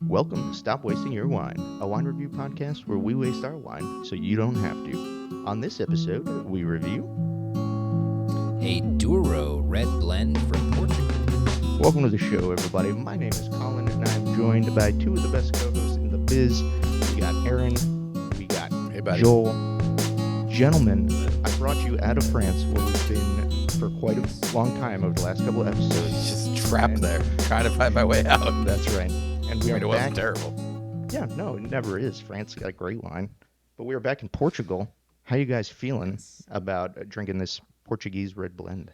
Welcome to Stop Wasting Your Wine, a wine review podcast where we waste our wine so you don't have to. On this episode, we review a Douro red blend from Portugal. Welcome to the show, everybody. My name is Colin, and I'm joined by two of the best co-hosts in the biz. We got Aaron, we got Joel. Gentlemen, I brought you out of France, where we've been for quite a long time over the last couple of episodes. Just trapped there, trying to find my way out. That's right. And we are it back. wasn't terrible. Yeah, no, it never is. France got great wine. But we are back in Portugal. How you guys feeling about drinking this Portuguese red blend?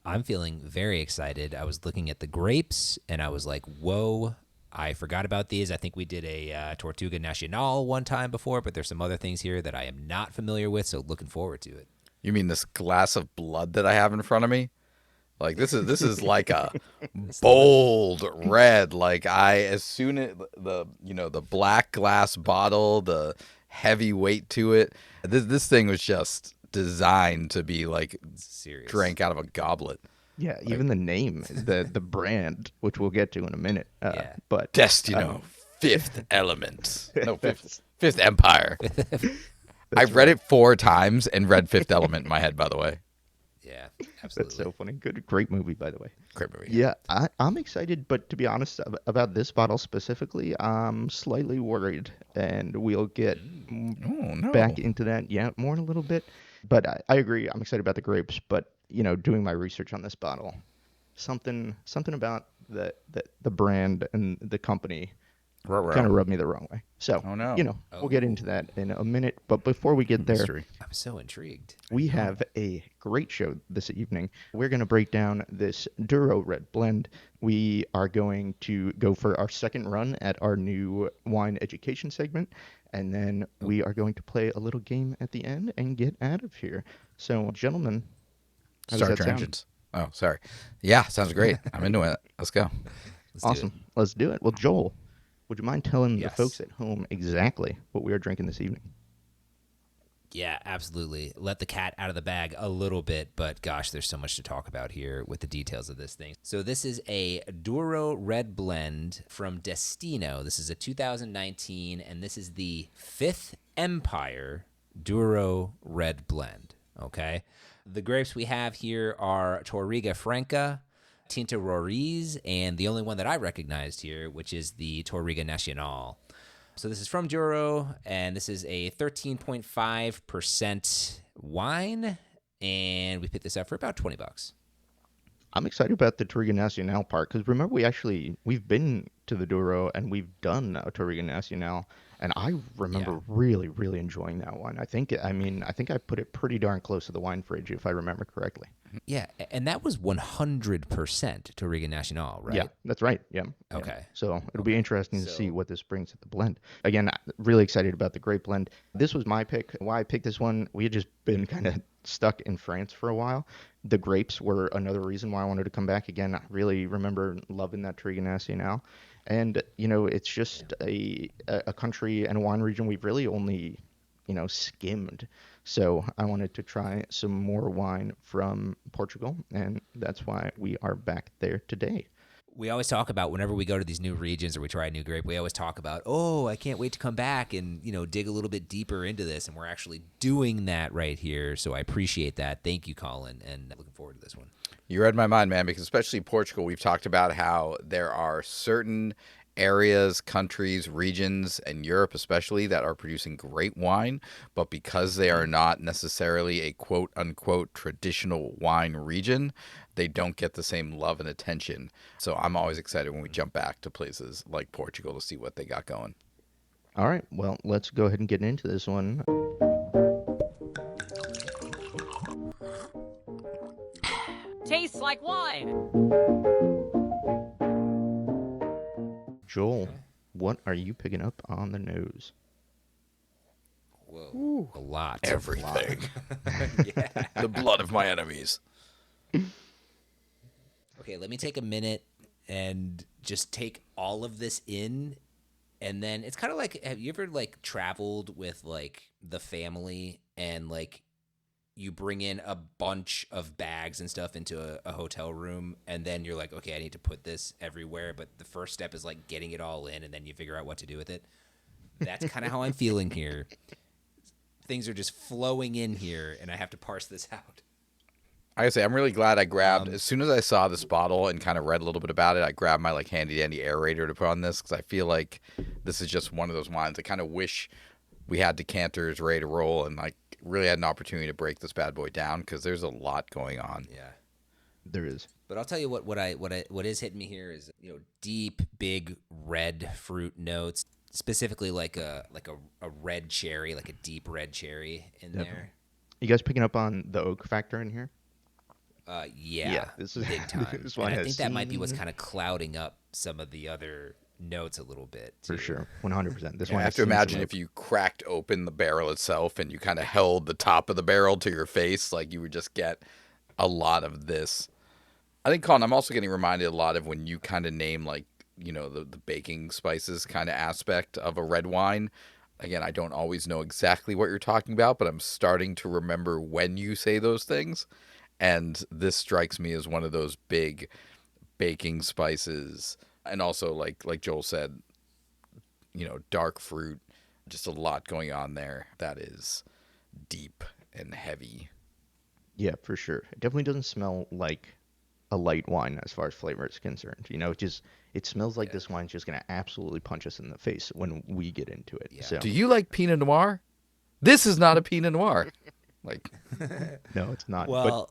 I'm feeling very excited. I was looking at the grapes, and I was like, whoa, I forgot about these. I think we did a Touriga Nacional one time before, but there's some other things here that I am not familiar with, so looking forward to it. You mean this glass of blood that I have in front of me? Like this is like a bold red. Like as soon as the black glass bottle, the heavy weight to it. This thing was just designed to be like serious, drank out of a goblet. Yeah, even the name, the brand, which we'll get to in a minute. But Destino, Fifth Element, no Fifth Empire. I've read it 4 times and read Fifth Element in my head, by the way. Yeah, absolutely. That's so funny. Great movie, by the way. Great movie. Yeah, I'm excited, but to be honest about this bottle specifically, I'm slightly worried, and we'll get back into that. Yeah, more in a little bit. But I agree. I'm excited about the grapes, but doing my research on this bottle, something about the brand and the company kind of rubbed me the wrong way. So, we'll get into that in a minute. But before we get there, I'm so intrigued. We have a great show this evening. We're going to break down this Douro red blend. We are going to go for our second run at our new wine education segment. And then we are going to play a little game at the end and get out of here. So, gentlemen, how does that sound? Engines. Oh, sorry. Yeah, sounds great. I'm into it. Let's go. Awesome. Let's do it. Well, Joel, would you mind telling the folks at home exactly what we are drinking this evening? Yeah, absolutely. Let the cat out of the bag a little bit, but gosh, there's so much to talk about here with the details of this thing. So this is a Douro red blend from Destino. This is a 2019, and this is the Fifth Empire Douro red blend, okay? The grapes we have here are Touriga Franca, Tinta Roriz, and the only one that I recognized here, which is the Touriga Nacional. So this is from Douro, and this is a 13.5% wine, and we picked this up for about $20. I'm excited about the Touriga Nacional part, because remember we've been to the Douro and we've done a Touriga Nacional, and I remember really, really enjoying that one. I think I put it pretty darn close to the wine fridge, if I remember correctly. Yeah, and that was 100% Touriga Nacional, right? Yeah, that's right. Yeah. Okay. Yeah. So it'll be interesting to see what this brings to the blend. Again, really excited about the grape blend. This was my pick. Why I picked this one, we had just been kind of stuck in France for a while. The grapes were another reason why I wanted to come back again. I really remember loving that Touriga Nacional. And, it's just a country and a wine region we've really only, skimmed. So I wanted to try some more wine from Portugal, and that's why we are back there today. We always talk about whenever we go to these new regions or we try a new grape, we always talk about, I can't wait to come back and, dig a little bit deeper into this. And we're actually doing that right here. So I appreciate that. Thank you, Colin, and looking forward to this one. You read my mind, man, because especially Portugal, we've talked about how there are certain areas, countries, regions, and Europe especially, that are producing great wine, but because they are not necessarily a quote-unquote traditional wine region, they don't get the same love and attention. So I'm always excited when we jump back to places like Portugal to see what they got going. All right, well, let's go ahead and get into this one. Tastes like wine. Joel, what are you picking up on the nose? Whoa, a lot. Everything. Yeah. The blood of my enemies. Okay, let me take a minute and just take all of this in. And then it's kind of like, have you ever traveled with the family and you bring in a bunch of bags and stuff into a hotel room, and then you're like, okay, I need to put this everywhere. But the first step is like getting it all in, and then you figure out what to do with it. That's kind of how I'm feeling here. Things are just flowing in here, and I have to parse this out. I say I'm really glad I grabbed as soon as I saw this bottle and kind of read a little bit about it. I grabbed my like handy dandy aerator to put on this because I feel like this is just one of those wines. I kind of wish we had decanters ready to roll and like really had an opportunity to break this bad boy down because there's a lot going on. Yeah, There is. but I'll tell you what is hitting me here is deep, big red fruit notes, specifically like a red cherry, like a deep red cherry in there. You guys picking up on the oak factor in here? Yeah, this is big time. this And one I has think that might be what's kind of clouding up some of the other notes a little bit. for too. sure, 100%. This I one have has to seen some imagine oak. if you cracked open the barrel itself and you kind of held the top of the barrel to your face, like you would just get a lot of this. I think, Colin, I'm also getting reminded a lot of when you kind of name like, the baking spices kind of aspect of a red wine. Again, I don't always know exactly what you're talking about, but I'm starting to remember when you say those things. And this strikes me as one of those big baking spices. And also, like Joel said, dark fruit, just a lot going on there that is deep and heavy. Yeah, for sure. It definitely doesn't smell like a light wine as far as flavor is concerned. It smells like this wine's just gonna absolutely punch us in the face when we get into it. Yeah. So Do you like Pinot Noir? This is not a Pinot Noir. Like, no, it's not. Well,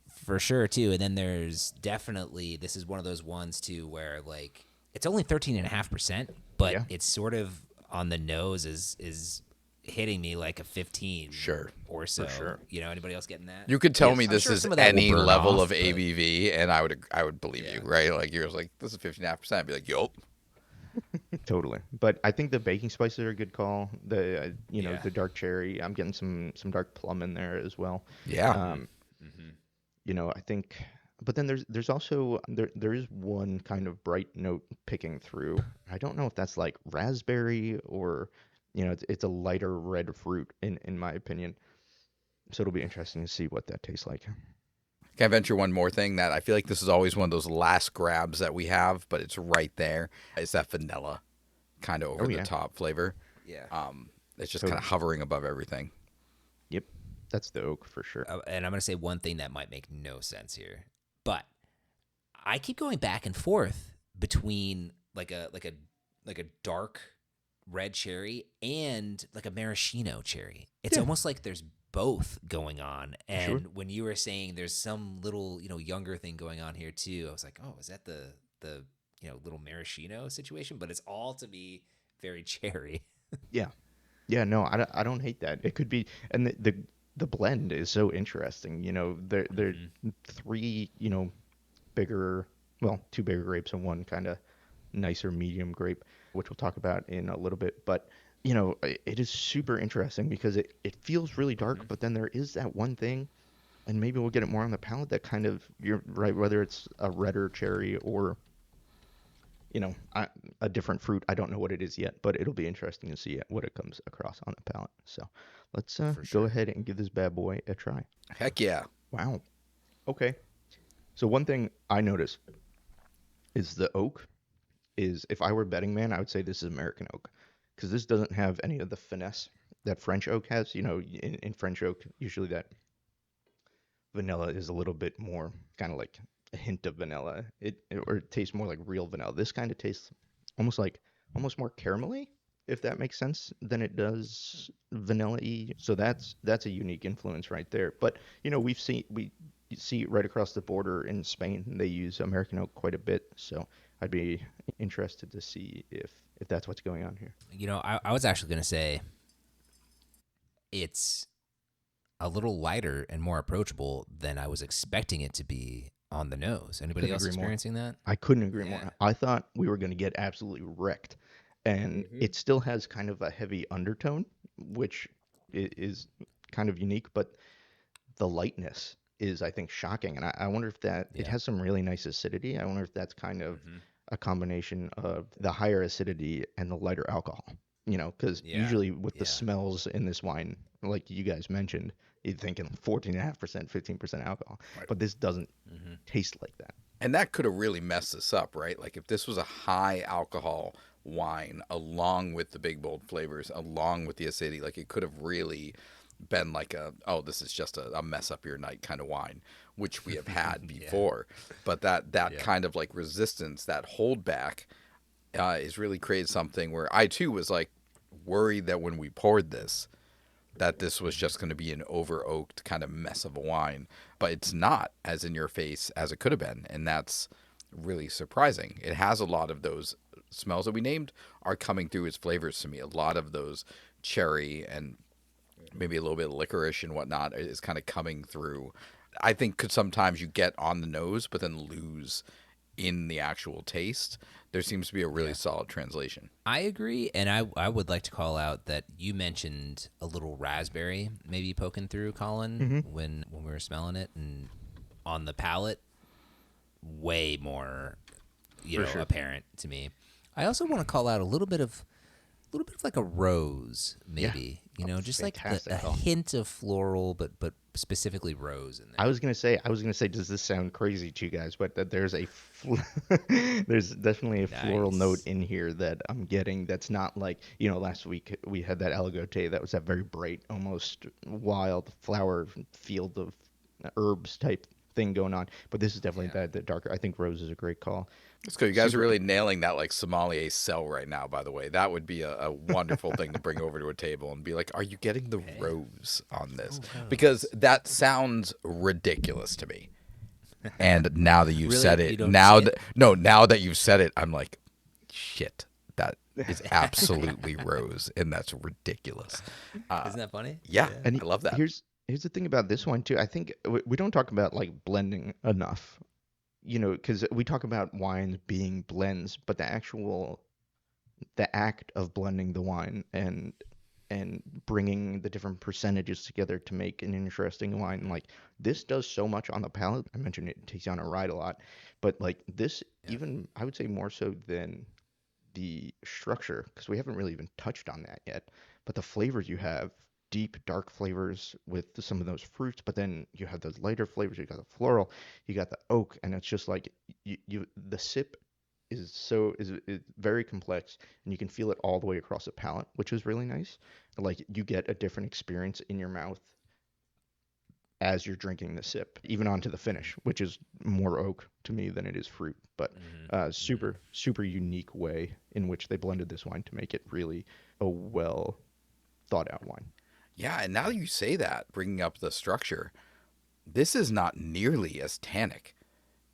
for sure too. And then there's definitely, this is one of those ones too where like it's only 13.5%, but Yeah. it's sort of on the nose is hitting me like a 15 Sure. or so. sure. Anybody else getting that? you could tell Yes, me I'm this sure is some of that will any burn level off, of but- ABV, and I would believe you, right? Like you're like, this is 15.5%. I'd be like, yup. Totally. But I think the baking spices are a good call. The Yeah. the dark cherry. I'm getting some dark plum in there as well. Yeah. I think. But then there's also there is one kind of bright note picking through. I don't know if that's like raspberry or it's a lighter red fruit in my opinion. So it'll be interesting to see what that tastes like. Can I venture one more thing that I feel like this is always one of those last grabs that we have, but it's right there. It's that vanilla kind of over the top flavor. Yeah. It's just kind of hovering above everything. Yep. That's the oak for sure. And I'm going to say one thing that might make no sense here, but I keep going back and forth between like a dark red cherry and like a maraschino cherry. It's almost like there's both going on. And when you were saying there's some little, younger thing going on here too, I was like, oh, is that the little maraschino situation? But it's all to be very cherry. Yeah. Yeah, no, I don't hate that. It could be, and the blend is so interesting. They're three, bigger, well, two bigger grapes and one kind of nicer medium grape, which we'll talk about in a little bit. But it is super interesting because it feels really dark, but then there is that one thing, and maybe we'll get it more on the palate that kind of, you're right, whether it's a redder cherry or a different fruit. I don't know what it is yet, but it'll be interesting to see what it comes across on the palate. So let's go ahead and give this bad boy a try. Heck yeah. Wow. Okay. So one thing I noticed is the oak is, if I were a betting man, I would say this is American oak, because this doesn't have any of the finesse that French oak has. In French oak, usually that vanilla is a little bit more kind of like a hint of vanilla. It tastes more like real vanilla. This kind of tastes almost more caramelly, if that makes sense, than it does vanilla-y. So that's a unique influence right there. But we see right across the border in Spain, they use American oak quite a bit. So I'd be interested to see if that's what's going on here. I was actually going to say it's a little lighter and more approachable than I was expecting it to be on the nose. Anybody else experiencing that? I couldn't agree more. I thought we were going to get absolutely wrecked. And it still has kind of a heavy undertone, which is kind of unique, but the lightness is, I think, shocking. And I wonder if it has some really nice acidity. I wonder if that's kind of a combination of the higher acidity and the lighter alcohol. because Yeah. usually with the Yeah. smells in this wine, like you guys mentioned, you're thinking 14.5%, 15% alcohol, but this doesn't taste like that. And that could have really messed this up, right? Like if this was a high alcohol wine along with the big bold flavors, along with the acidity, like it could have really been like this is just a mess up your night kind of wine, which we have had before. But that kind of like resistance, that holdback, is really created something where I too was like worried that when we poured this, that this was just going to be an over oaked kind of mess of a wine, but it's not as in your face as it could have been, and that's really surprising. It has a lot of those smells that we named are coming through as flavors to me. A lot of those cherry and maybe a little bit of licorice and whatnot is kind of coming through. I think could sometimes you get on the nose, but then lose in the actual taste. There seems to be a really solid translation. I agree, and I would like to call out that you mentioned a little raspberry maybe poking through, Colin, when we were smelling it, and on the palate, way more, apparent to me. I also want to call out a little bit of like a rose, maybe. Just like a hint of floral, but specifically rose in there. I was gonna say, does this sound crazy to you guys? But that there's there's definitely a floral note in here that I'm getting. That's not like last week we had that aligote that was that very bright, almost wild flower field of herbs type thing going on. But this is definitely the darker. I think rose is a great call. That's good. You guys are really nailing that like sommelier sell right now, by the way. That would be a wonderful thing to bring over to a table and be like, are you getting the rose on this? Because that sounds ridiculous to me. And now that you've said it, now that you've said it, I'm like, shit, that is absolutely rose, and that's ridiculous. Isn't that funny? Yeah, and I love that. Here's the thing about this one too. I think we don't talk about like blending enough. Because we talk about wines being blends, but the act of blending the wine and bringing the different percentages together to make an interesting wine, like this does so much on the palate. I mentioned it takes you on a ride a lot, but like this, even I would say more so than the structure, because we haven't really even touched on that yet. But the flavors you have, deep dark flavors with some of those fruits, but then you have those lighter flavors. You got the floral, you got the oak, and it's just like the sip is very complex, and you can feel it all the way across the palate, which is really nice. Like you get a different experience in your mouth as you're drinking the sip, even onto the finish, which is more oak to me than it is fruit. But super unique way in which they blended this wine to make it really a well thought out wine. Yeah, and now you say that, bringing up the structure, this is not nearly as tannic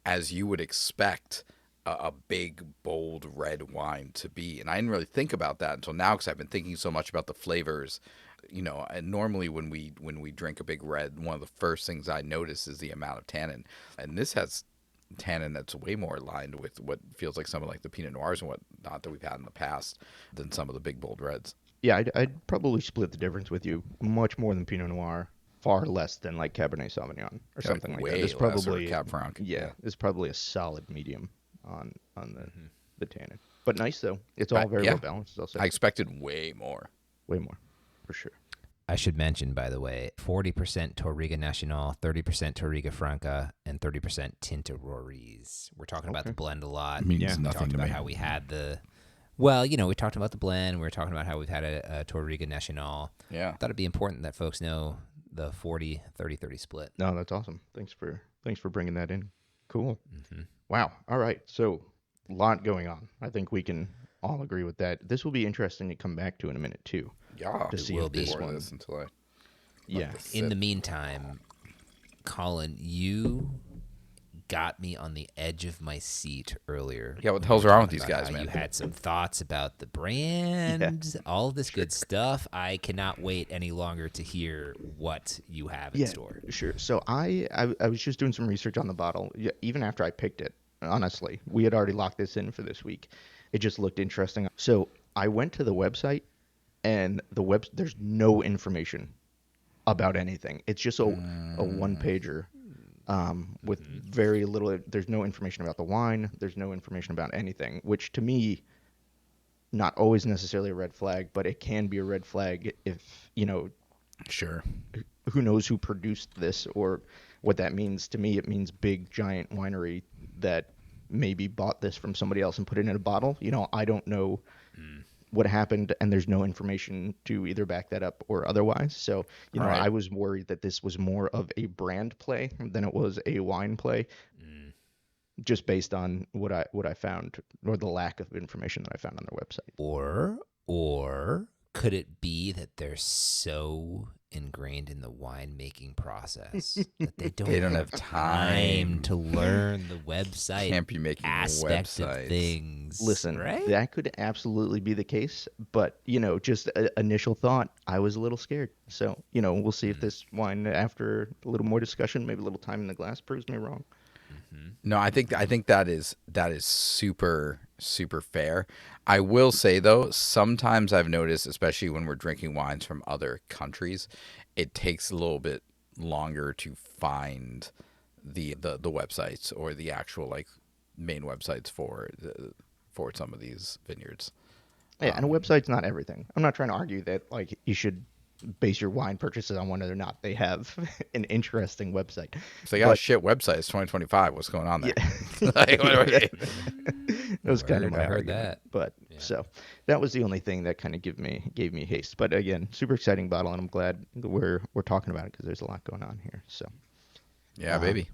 as you would expect a big, bold red wine to be. And I didn't really think about that until now because I've been thinking so much about the flavors. And normally when we drink a big red, one of the first things I notice is the amount of tannin. And this has tannin that's way more aligned with what feels like some of like the Pinot Noirs and whatnot that we've had in the past than some of the big, bold reds. Yeah, I'd probably split the difference with you. Much more than Pinot Noir, far less than like Cabernet Sauvignon or something like that. It's probably Cab Franc. Yeah, it's probably a solid medium on the tannin. But nice though. It's all very well balanced. I'll say. I expected way more. Way more, for sure. I should mention, by the way, 40% Touriga Nacional, 30% Touriga Franca, and 30% Tinta Roriz. We're talking about the blend a lot. Means we nothing talked to about me. how we had the. Well, we talked about the blend. We were talking about how we've had a Touriga Nacional. Yeah. Thought it'd be important that folks know the 40-30-30 split. No, that's awesome. Thanks for bringing that in. Cool. Mm-hmm. Wow. All right. So, a lot going on. I think we can all agree with that. This will be interesting to come back to in a minute too. Yeah. To see will if be. this one. Until I In the meantime, Colin, you got me on the edge of my seat earlier. Yeah, what the hell's wrong with these guys, how man? You had some thoughts about the brand, all of this good stuff. I cannot wait any longer to hear what you have in store. Sure. So I was just doing some research on the bottle. Even after I picked it, honestly, we had already locked this in for this week. It just looked interesting. So I went to the website, and there's no information about anything. It's just a one pager. With very little, there's no information about the wine. There's no information about anything, which to me not always necessarily a red flag, but it can be a red flag if, Sure. who knows who produced this or what that means. To me, it means big, giant winery that maybe bought this from somebody else and put it in a bottle. I don't know what happened, and there's no information to either back that up or otherwise. So, Right. I was worried that this was more of a brand play than it was a wine play, just based on what I found, or the lack of information that I found on their website. Or could it be that they're so ingrained in the winemaking process that they don't have time time to learn the website Can't be making aspect of websites. things? Listen, right? that could absolutely be the case, but just initial thought, I was a little scared. So, we'll see if this wine, after a little more discussion, maybe a little time in the glass, proves me wrong. No, I think that is super fair. I will say though, sometimes I've noticed, especially when we're drinking wines from other countries, it takes a little bit longer to find the websites or the actual main websites for some of these vineyards. Yeah, and a website's not everything. I'm not trying to argue that you should base your wine purchases on whether or not they have an interesting website. If they got a shit website, it's 2025. What's going on there? Yeah. That was kind of Word, my I heard argument. that. But so that was the only thing that kind of gave me haste. But again, super exciting bottle, and I'm glad that we're talking about it because there's a lot going on here. So Yeah, baby.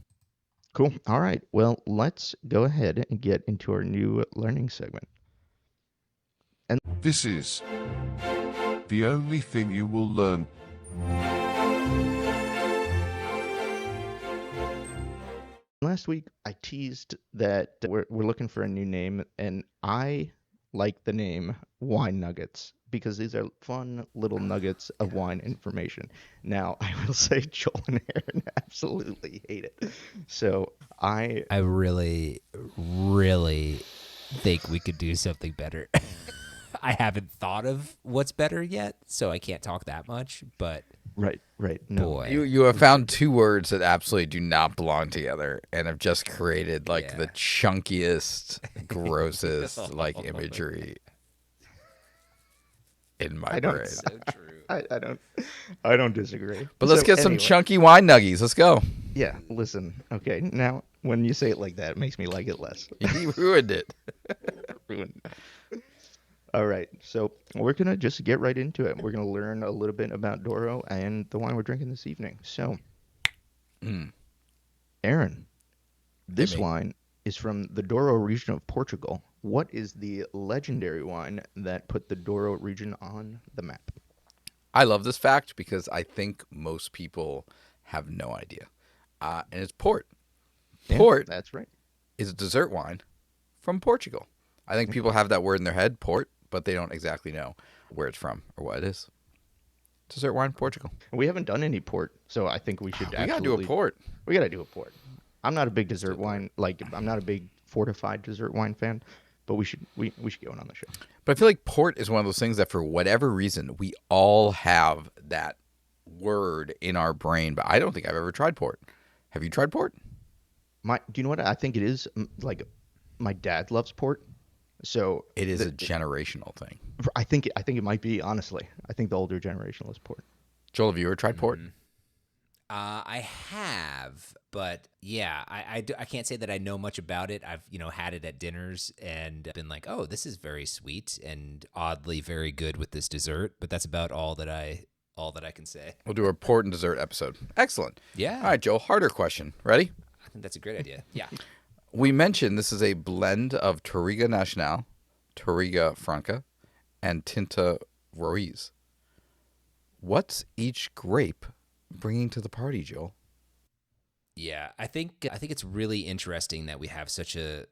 cool. All right. Well, let's go ahead and get into our new learning segment. This is the only thing you will learn. Last week, I teased that we're looking for a new name, and I like the name Wine Nuggets because these are fun little nuggets of wine information. Now, I will say Joel and Aaron absolutely hate it. So I really, really think we could do something better. I haven't thought of what's better yet, so I can't talk that much, but Right. No. boy. You have found two words that absolutely do not belong together and have just created the chunkiest, grossest imagery in my I don't- brain. So true. I don't disagree. But let's So get some anyway, chunky wine nuggies. Let's go. Yeah, listen. Okay, now when you say it like that, it makes me like it less. You ruined it. Ruined. All right, so we're going to just get right into it. We're going to learn a little bit about Douro and the wine we're drinking this evening. So, Aaron, this me. wine is from the Douro region of Portugal. What is the legendary wine that put the Douro region on the map? I love this fact because I think most people have no idea. And it's port. Yeah, Port that's right. is a dessert wine from Portugal. I think people have that word in their head, port, but they don't exactly know where it's from or what it is. Dessert wine, Portugal. We haven't done any port, so I think we should We got to do a port. We got to do a port. I'm not a big dessert wine, I'm not a big fortified dessert wine fan, but we should get one on the show. But I feel like port is one of those things that for whatever reason, we all have that word in our brain, but I don't think I've ever tried port. Have you tried port? Do you know what I think it is? My dad loves port, so It is a generational thing. I think it might be, honestly. I think the older generation loves port. Joel, have you ever tried port? I have, but yeah, I can't say that I know much about it. I've had it at dinners and been like, oh, this is very sweet and oddly very good with this dessert. But that's about all that I can say. We'll do a port and dessert episode. Excellent. Yeah, All right, Joel, harder question. Ready? I think that's a great idea. Yeah. We mentioned this is a blend of Touriga Nacional, Touriga Franca, and Tinta Roriz. What's each grape bringing to the party, Joel? Yeah, I think it's really interesting that we have such a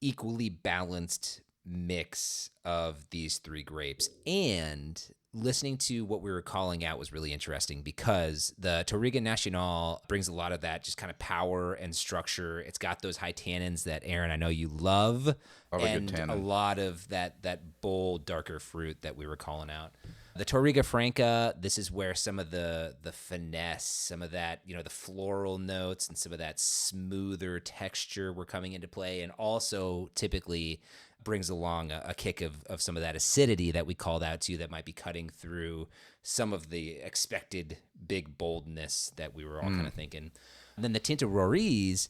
equally balanced mix of these three grapes. And listening to what we were calling out was really interesting because the Touriga Nacional brings a lot of that just kind of power and structure. It's got those high tannins that, Aaron, I know you love, love a good and tannin. a lot of that bold, darker fruit that we were calling out. The Touriga Franca, this is where some of the finesse, some of that, the floral notes and some of that smoother texture were coming into play, and also typically brings along a kick of some of that acidity that we called out to that might be cutting through some of the expected big boldness that we were all kind of thinking. And then the Tinta Roriz,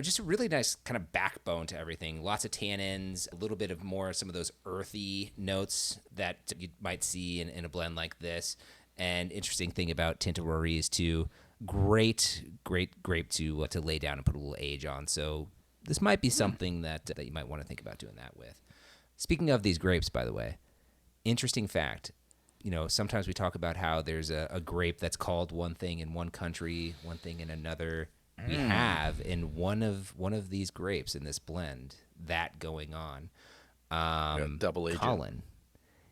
just a really nice kind of backbone to everything. Lots of tannins, a little bit of more some of those earthy notes that you might see in a blend like this. And interesting thing about Tinta Roriz too, great grape to lay down and put a little age on. So this might be something that you might want to think about doing that with. Speaking of these grapes, by the way, interesting fact. Sometimes we talk about how there's a grape that's called one thing in one country, one thing in another. We have in one of these grapes in this blend that going on. Double agent. Colin.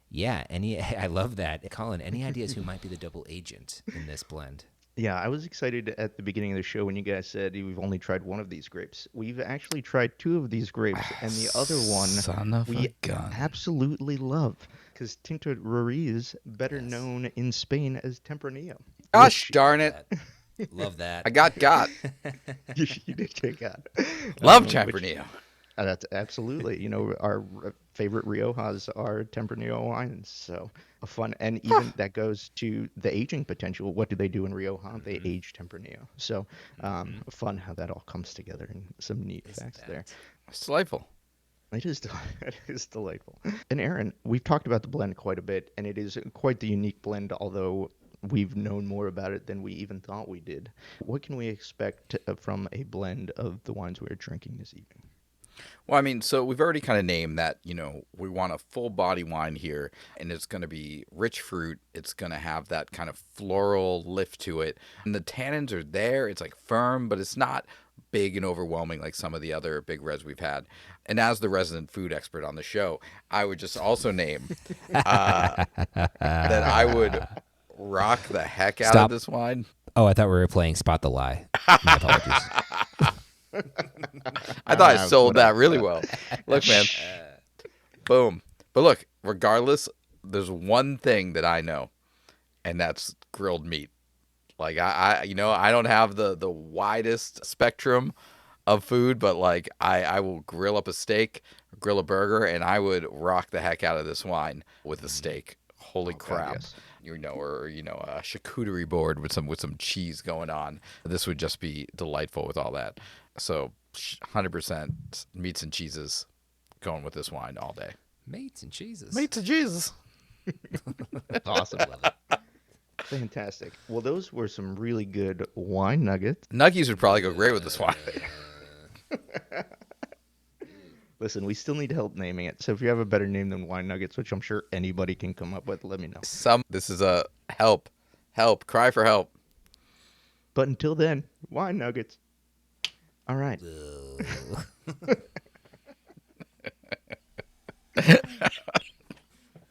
Yeah, I love that. Colin, any ideas who might be the double agent in this blend? Yeah, I was excited at the beginning of the show when you guys said we've only tried one of these grapes. We've actually tried two of these grapes, and the other one we absolutely love because Tinta Roriz, better known in Spain as Tempranillo. Gosh darn it. Love that. I got. You did get got. Love Tempranillo. That's absolutely. Our favorite Riojas are Tempranillo wines. So fun. And even that goes to the aging potential. What do they do in Rioja? They age Tempranillo. So fun how that all comes together and some neat facts there. It's delightful. It is delightful. And Aaron, we've talked about the blend quite a bit, and it is quite the unique blend, although we've known more about it than we even thought we did. What can we expect from a blend of the wines we're drinking this evening? Well, I mean, so we've already kind of named that, we want a full body wine here, and it's going to be rich fruit. It's going to have that kind of floral lift to it. And the tannins are there. It's like firm, but it's not big and overwhelming like some of the other big reds we've had. And as the resident food expert on the show, I would just also name that I would rock the heck out of this wine. Oh, I thought we were playing Spot the Lie. My apologies. I thought I sold that really well. Look, man. Boom. But look, regardless, there's one thing that I know, and that's grilled meat. Like I don't have the widest spectrum of food, but like I will grill up a steak, grill a burger, and I would rock the heck out of this wine with a steak. Holy crap. Yes. Or a charcuterie board with some cheese going on. This would just be delightful with all that. So 100% meats and cheeses going with this wine all day. Meats and cheeses. Meats and cheeses. That's awesome. Love it. Fantastic. Well, those were some really good wine nuggets. Nuggies would probably go great with this wine. Listen, we still need help naming it. So if you have a better name than wine nuggets, which I'm sure anybody can come up with, let me know. This is a help, cry for help. But until then, wine nuggets. All right.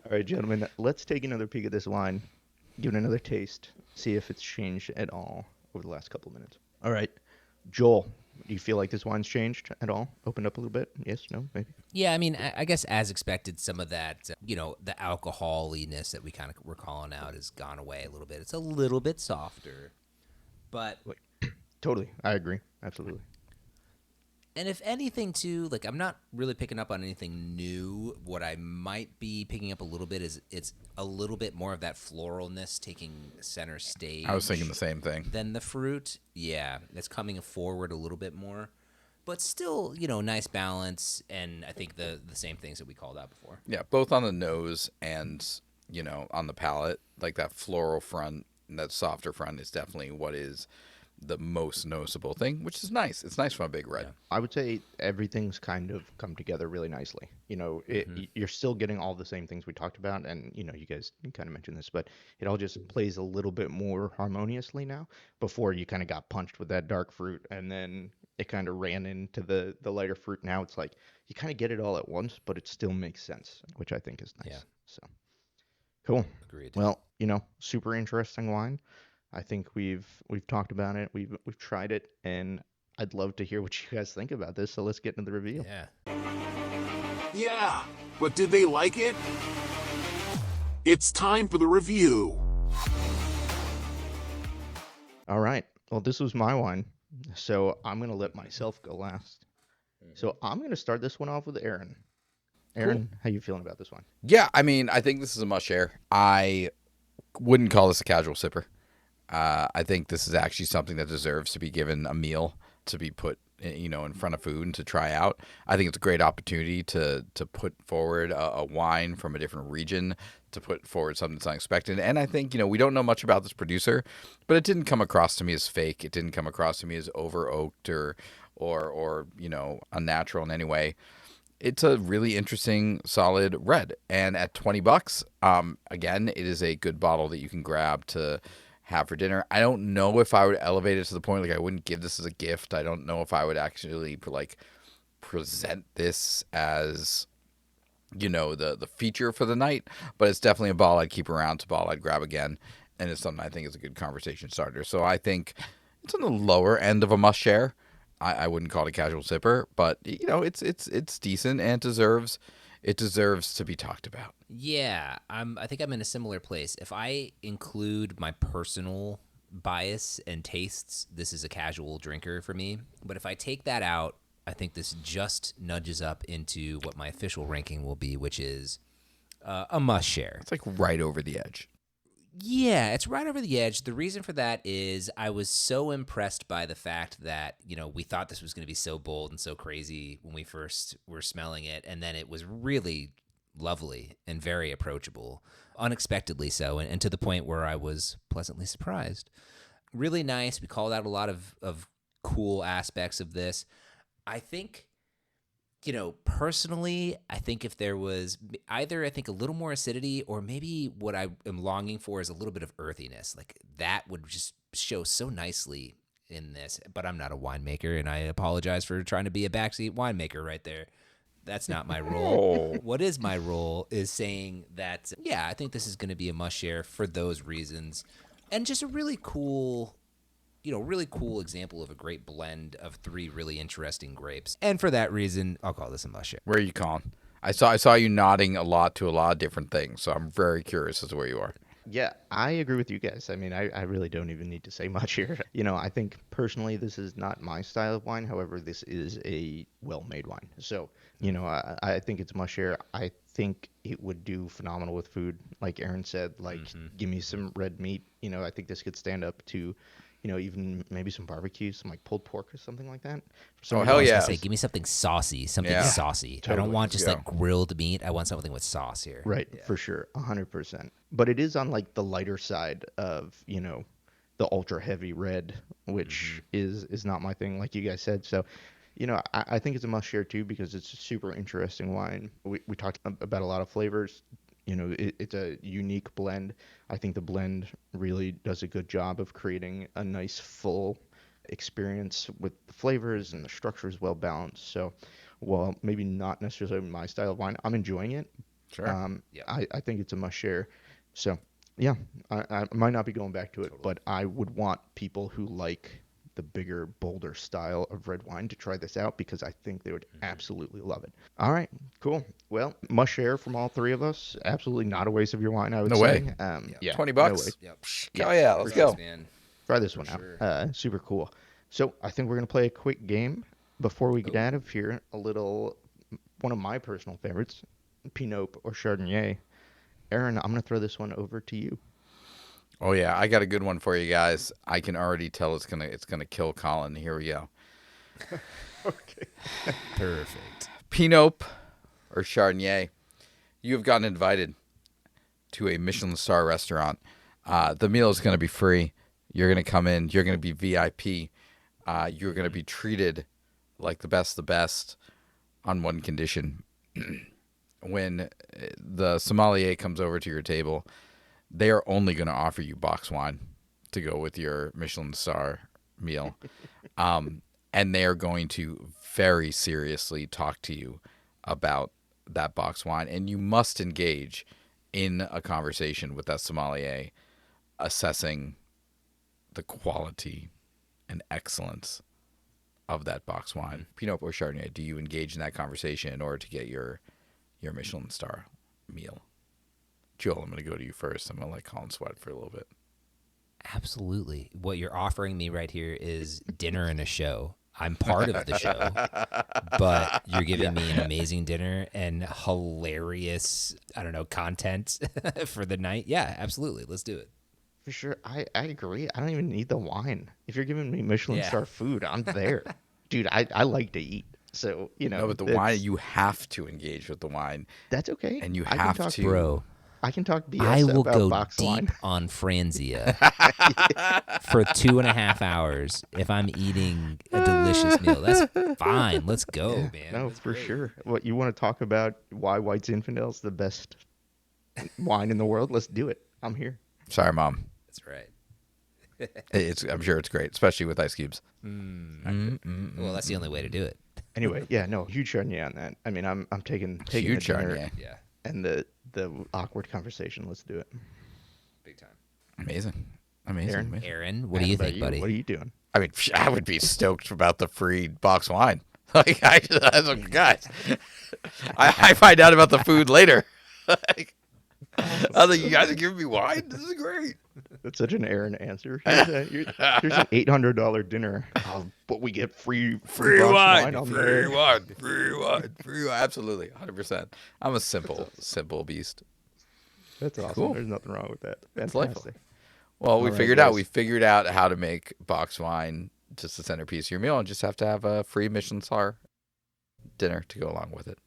All right, gentlemen, let's take another peek at this wine, give it another taste, see if it's changed at all over the last couple of minutes. All right, Joel, do you feel like this wine's changed at all? Opened up a little bit? Yes, no, maybe? Yeah, I mean, I guess as expected, some of that, the alcoholiness that we kind of were calling out has gone away a little bit. It's a little bit softer, but... Totally, I agree, absolutely. And if anything, too, like I'm not really picking up on anything new. What I might be picking up a little bit is it's a little bit more of that floralness taking center stage. I was thinking the same thing. Than the fruit. Yeah, it's coming forward a little bit more. But still, nice balance. And I think the same things that we called out before. Yeah, both on the nose and, on the palate. Like that floral front and that softer front is definitely what is the most noticeable thing, which is nice. It's nice from a big red. Yeah. I would say everything's kind of come together really nicely. You're still getting all the same things we talked about, and you guys kind of mentioned this, but it all just plays a little bit more harmoniously now. Before you kind of got punched with that dark fruit, and then it kind of ran into the lighter fruit. Now it's like you kind of get it all at once, but it still makes sense, which I think is nice. Yeah. So cool. Agreed. Well, super interesting wine. I think we've talked about it. We've tried it, and I'd love to hear what you guys think about this. So let's get into the review. Yeah. Yeah, but did they like it? It's time for the review. All right. Well, this was my wine, so I'm going to let myself go last. So I'm going to start this one off with Aaron. Aaron, how you feeling about this one? Yeah, I mean, I think this is a must share. I wouldn't call this a casual sipper. I think this is actually something that deserves to be given a meal, to be put, in front of food and to try out. I think it's a great opportunity to put forward a wine from a different region, to put forward something that's unexpected. And I think, we don't know much about this producer, but it didn't come across to me as fake. It didn't come across to me as over oaked or unnatural in any way. It's a really interesting, solid red. And at $20, again, it is a good bottle that you can grab to have for dinner. I don't know if I would elevate it to the point, like, I wouldn't give this as a gift. I don't know if I would actually present this as, the feature for the night, but it's definitely a bottle I'd keep around. It's a bottle I'd grab again. And it's something I think is a good conversation starter. So I think it's on the lower end of a must share. I wouldn't call it a casual sipper, but it's decent and it deserves to be talked about. Yeah, I think I'm in a similar place. If I include my personal bias and tastes, this is a casual drinker for me. But if I take that out, I think this just nudges up into what my official ranking will be, which is a must share. It's like right over the edge. Yeah, it's right over the edge. The reason for that is I was so impressed by the fact that, we thought this was going to be so bold and so crazy when we first were smelling it. And then it was really lovely and very approachable, unexpectedly so, and to the point where I was pleasantly surprised. Really nice. We called out a lot of cool aspects of this. I think, personally, I think if there was either, I think, a little more acidity, or maybe what I am longing for is a little bit of earthiness. Like, that would just show so nicely in this. But I'm not a winemaker, and I apologize for trying to be a backseat winemaker right there. That's not my role. What is my role is saying that, yeah, I think this is going to be a must share for those reasons. And just a really cool example of a great blend of three really interesting grapes. And for that reason, I'll call this a must share. Where are you, Colin? I saw you nodding a lot to a lot of different things, so I'm very curious as to where you are. Yeah, I agree with you guys. I mean, I really don't even need to say much here. I think personally this is not my style of wine. However, this is a well-made wine. So, I think it's a must share. I think it would do phenomenal with food. Like Aaron said, give me some red meat. I think this could stand up to, even maybe some barbecue, some like pulled pork or something like that. Oh, hell yeah. Say, give me something saucy, saucy. Totally. I don't want just like grilled meat. I want something with sauce here. Right, yeah. For sure, 100%. But it is on like the lighter side of, the ultra heavy red, which is not my thing, like you guys said. So, I think it's a must share too, because it's a super interesting wine. We talked about a lot of flavors. It's a unique blend. I think the blend really does a good job of creating a nice full experience with the flavors, and the structure is well balanced. So, while maybe not necessarily my style of wine, I'm enjoying it. Sure. I think it's a must share. So, yeah, I might not be going back to it, but I would want people who like the bigger, bolder style of red wine to try this out, because I think they would absolutely love it. All right, cool. Well, must share from all three of us. Absolutely not a waste of your wine, I would No say. way. Yeah, $20. No way. Yep. Oh yeah, let's go. Man. Try this one out. Super cool. So I think we're going to play a quick game before we get out of here. One of my personal favorites, PiNope or Chardonnay. Aaron, I'm going to throw this one over to you. Oh yeah, I got a good one for you guys. I can already tell it's gonna kill Colin. Here we go. Okay. Perfect. PiNope or Chardonnay. You have gotten invited to a Michelin-star restaurant. The meal is going to be free. You're going to come in. You're going to be VIP. You're going to be treated like the best on one condition. When the sommelier comes over to your table, they are only going to offer you box wine to go with your Michelin-star meal. And they are going to very seriously talk to you about that box wine. And you must engage in a conversation with that sommelier, assessing the quality and excellence of that box wine. PiNope or Chardonnay, do you engage in that conversation in order to get your Michelin-star meal? Joel, I'm going to go to you first. I'm going to let Colin sweat for a little bit. Absolutely. What you're offering me right here is dinner and a show. I'm part of the show, but you're giving me an amazing dinner and hilarious, I don't know, content for the night. Yeah, absolutely. Let's do it. For sure. I agree. I don't even need the wine. If you're giving me Michelin-star food, I'm there. Dude, I like to eat. So, No, but the wine, you have to engage with the wine. That's okay. And you I can have talk, to. Bro, I can talk BS I will about go box deep wine. on Franzia for 2.5 hours if I'm eating a delicious meal. That's fine. Let's go, man. No, That's for great. sure. What you want to talk about? Why White Zinfandel's the best wine in the world? Let's do it. I'm here. Sorry, Mom. That's right. I'm sure it's great, especially with ice cubes. Well, that's the only way to do it. Anyway, yeah, no, huge Chardonnay on that. I mean, I'm taking Huge the dinner Chardonnay. Yeah, and the awkward conversation. Let's do it. big time. Amazing. Aaron? Amazing. Aaron, what do you How about think, buddy? What are you doing? I mean, I would be stoked about the free box wine. Like, guys, I find out about the food later. Like, I was like, you guys are giving me wine? This is great. That's such an Aaron answer. Here's an $800 dinner, but we get free box wine. on Free there. wine. Free wine. Free wine. Absolutely. 100%. I'm a simple beast. That's awesome. Cool. There's nothing wrong with that. delightful. Fantastic. Well, we right, figured out. guys. We figured out how to make box wine just the centerpiece of your meal, and just have to have a free Michelin-star dinner to go along with it.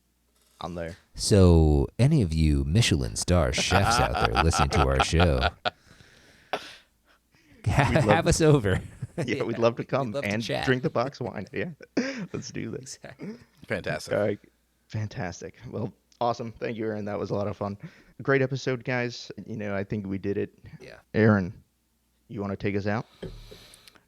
I'm there. So, any of you Michelin-star chefs out there listening to our show, have us over. Yeah, we'd love to come love to and chat. drink the box wine. Yeah, let's do this. Fantastic. All right, fantastic. Well, awesome. Thank you, Aaron. That was a lot of fun. Great episode, guys. I think we did it. Yeah. Aaron, you want to take us out?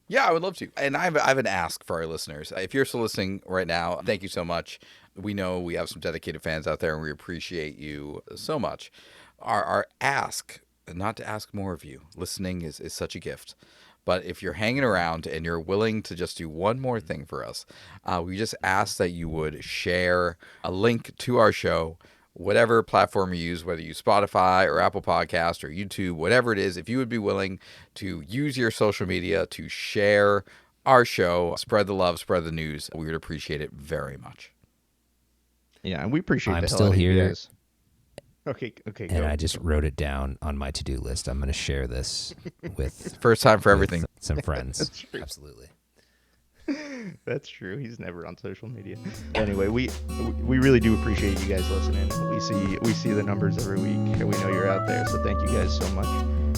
Yeah, I would love to. And I have an ask for our listeners. If you're still listening right now, thank you so much. We know we have some dedicated fans out there, and we appreciate you so much. Our ask, not to ask more of you. Listening is such a gift. But if you're hanging around and you're willing to just do one more thing for us, we just ask that you would share a link to our show, whatever platform you use, whether you use Spotify or Apple Podcast or YouTube, whatever it is. If you would be willing to use your social media to share our show, spread the love, spread the news, we would appreciate it very much. Yeah, and we appreciate I'm the hell still out of you here. guys. Okay, And go. I just wrote it down on my to-do list. I'm going to share this with First time for everything. some friends. That's true. Absolutely. That's true. He's never on social media. Anyway, we really do appreciate you guys listening. We see the numbers every week, and we know you're out there. So thank you guys so much.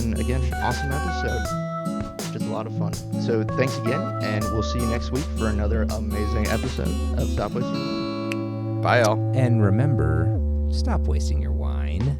And again, awesome episode. Just a lot of fun. So thanks again, and we'll see you next week for another amazing episode of Stop Wasting Your Wine. Bye, y'all. And remember, stop wasting your wine.